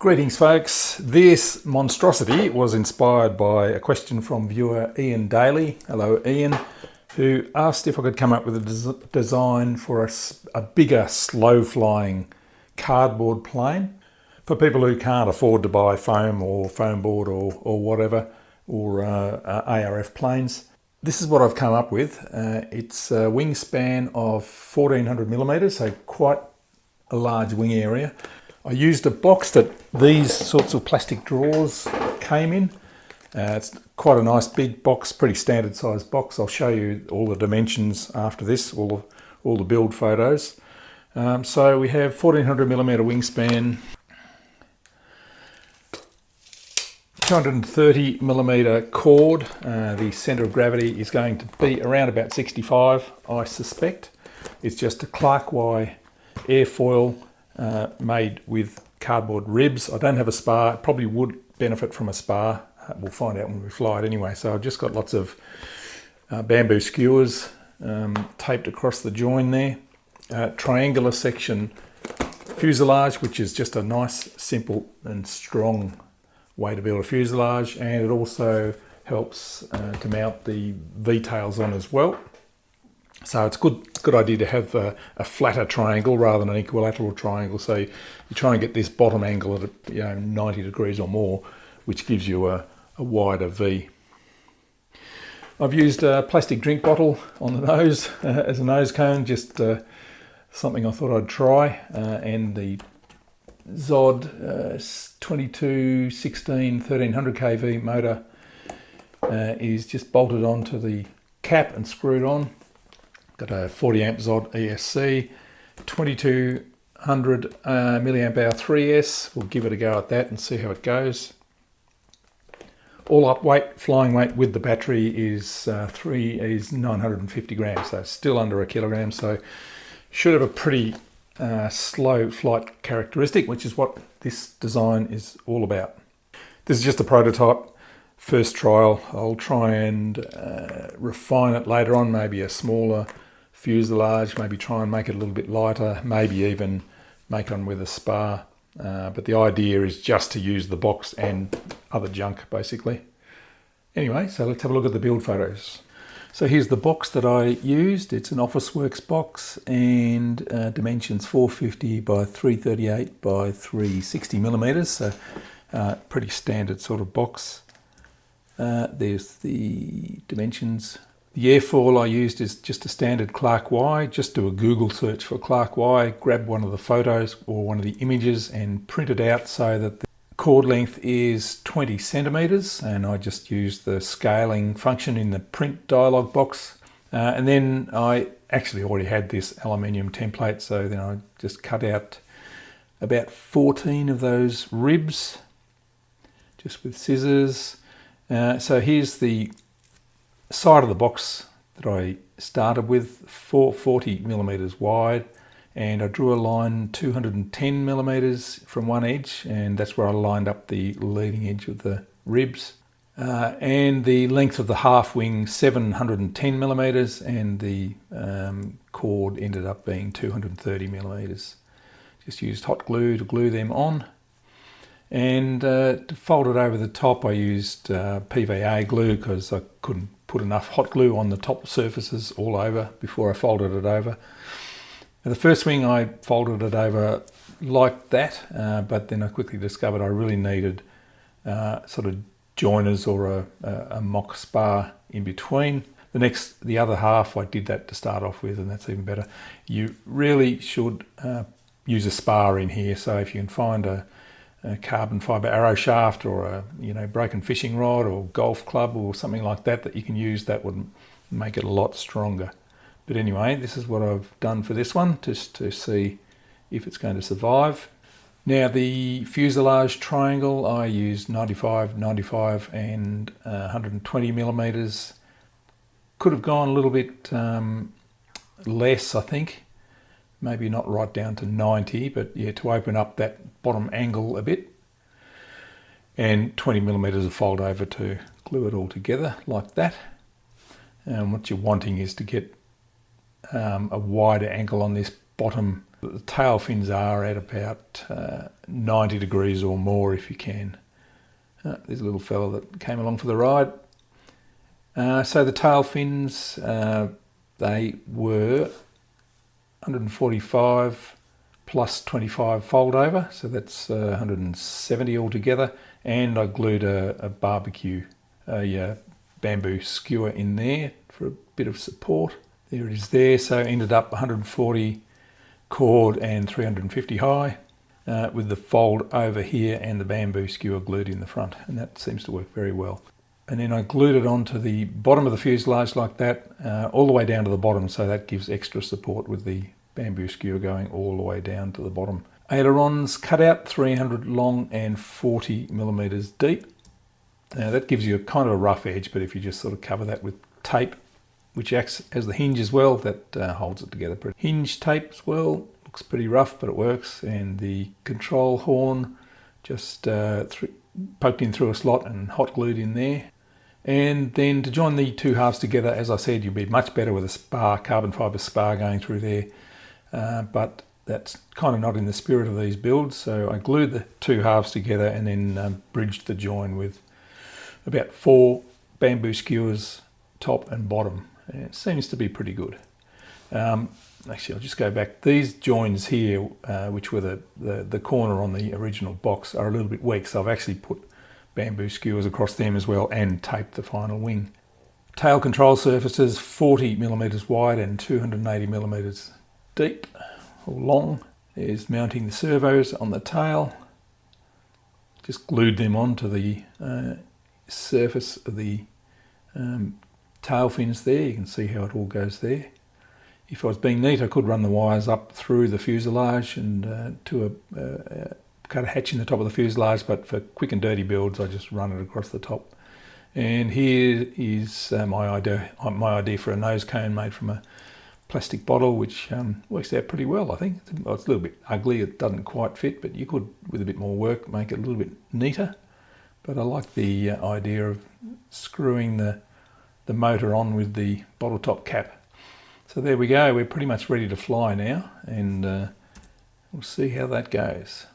Greetings folks, this monstrosity was inspired by a question from viewer Ian Daly, hello Ian, who asked if I could come up with a design for a bigger slow flying cardboard plane for people who can't afford to buy foam or foam board or whatever, or ARF planes. This is what I've come up with. It's a wingspan of 1400 millimeters, so quite a large wing area. I used a box that these sorts of plastic drawers came in. It's quite a nice big box, pretty standard size box. I'll show you all the dimensions after this, all the build photos. So we have 1400 millimeter wingspan, 230 millimeter chord. The center of gravity is going to be around about 65, I suspect. It's just a Clark-Y airfoil made with cardboard ribs. I don't have a spar. It probably would benefit from a spar. We'll find out when we fly it anyway. So I've just got lots of bamboo skewers taped across the join there. Triangular section fuselage, which is just a nice, simple and strong way to build a fuselage, and it also helps to mount the V-tails on as well. So it's a good idea to have a flatter triangle rather than an equilateral triangle. So you try and get this bottom angle at 90 degrees or more, which gives you a wider V. I've used a plastic drink bottle on the nose as a nose cone, just something I thought I'd try. And the Zod 2216 1300 kV motor is just bolted onto the cap and screwed on. Got a 40 amp Zod ESC, 2200 milliamp hour 3S. We'll give it a go at that and see how it goes. All up weight, flying weight with the battery is 950 grams, so still under a kilogram. So should have a pretty slow flight characteristic, which is what this design is all about. This is just a prototype. First trial. I'll try and refine it later on, maybe a smaller fuselage, maybe try and make it a little bit lighter, maybe even make one with a spar. But the idea is just to use the box and other junk, basically. Anyway, so let's have a look at the build photos. So here's the box that I used. It's an Officeworks box, and dimensions 450 by 338 by 360 millimeters. So pretty standard sort of box. There's the dimensions. The airfoil I used is just a standard Clark-Y. Just do a Google search for Clark-Y, grab one of the photos or one of the images and print it out so that the chord length is 20 centimeters, and I just used the scaling function in the print dialog box. And then I actually already had this aluminium template, so then I just cut out about 14 of those ribs just with scissors. So here's the side of the box that I started with, 440 millimeters wide, and I drew a line 210 millimeters from one edge, and that's where I lined up the leading edge of the ribs. And the length of the half wing 710 millimeters, and the chord ended up being 230 millimeters. Just used hot glue to glue them on. And to fold it over the top, I used PVA glue because I couldn't put enough hot glue on the top surfaces all over before I folded it over. Now, the first wing I folded it over like that, but then I quickly discovered I really needed sort of joiners or a mock spar in between. The other half I did that to start off with, and that's even better. You really should use a spar in here, so if you can find a carbon fibre arrow shaft or a broken fishing rod or golf club or something like that that you can use, that would make it a lot stronger. But anyway, this is what I've done for this one, just to see if it's going to survive. Now the fuselage triangle, I used 95, 95 and 120 millimeters. Could have gone a little bit less, I think. Maybe not right down to 90, but yeah, to open up that bottom angle a bit. And 20 millimeters of fold over to glue it all together like that. And what you're wanting is to get a wider angle on this bottom The tail fins are at about 90 degrees or more if you can. There's a little fella that came along for the ride. So the tail fins, they were 145 plus 25 fold over, so that's 170 altogether. And I glued a bamboo skewer in there for a bit of support. There it is there, so ended up 140 chord and 350 high with the fold over here and the bamboo skewer glued in the front, and that seems to work very well. And then I glued it onto the bottom of the fuselage like that, all the way down to the bottom, so that gives extra support with the bamboo skewer going all the way down to the bottom. Ailerons cut out 300 long and 40 millimeters deep. Now that gives you a kind of a rough edge, but if you just sort of cover that with tape, which acts as the hinge as well, that holds it together. Hinge tape as well, looks pretty rough, but it works. And the control horn just poked in through a slot and hot glued in there. And then to join the two halves together, as I said, you'd be much better with a spar, carbon fibre spar going through there. But that's kind of not in the spirit of these builds. So I glued the two halves together and then bridged the join with about 4 bamboo skewers, top and bottom. And it seems to be pretty good. Actually, I'll just go back. These joins here, which were the corner on the original box, are a little bit weak. So I've actually put bamboo skewers across them as well and taped the final wing. Tail control surfaces 40 millimeters wide and 280 millimeters deep or long. There's mounting the servos on the tail. Just glued them onto the surface of the tail fins there. You can see how it all goes there. If I was being neat, I could run the wires up through the fuselage and cut a hatch in the top of the fuselage, but for quick and dirty builds I just run it across the top. And here is my idea for a nose cone made from a plastic bottle, which works out pretty well, I think. It's a little bit ugly, it doesn't quite fit, but you could, with a bit more work, make it a little bit neater. But I like the idea of screwing the motor on with the bottle top cap. So there we go, we're pretty much ready to fly now, and we'll see how that goes.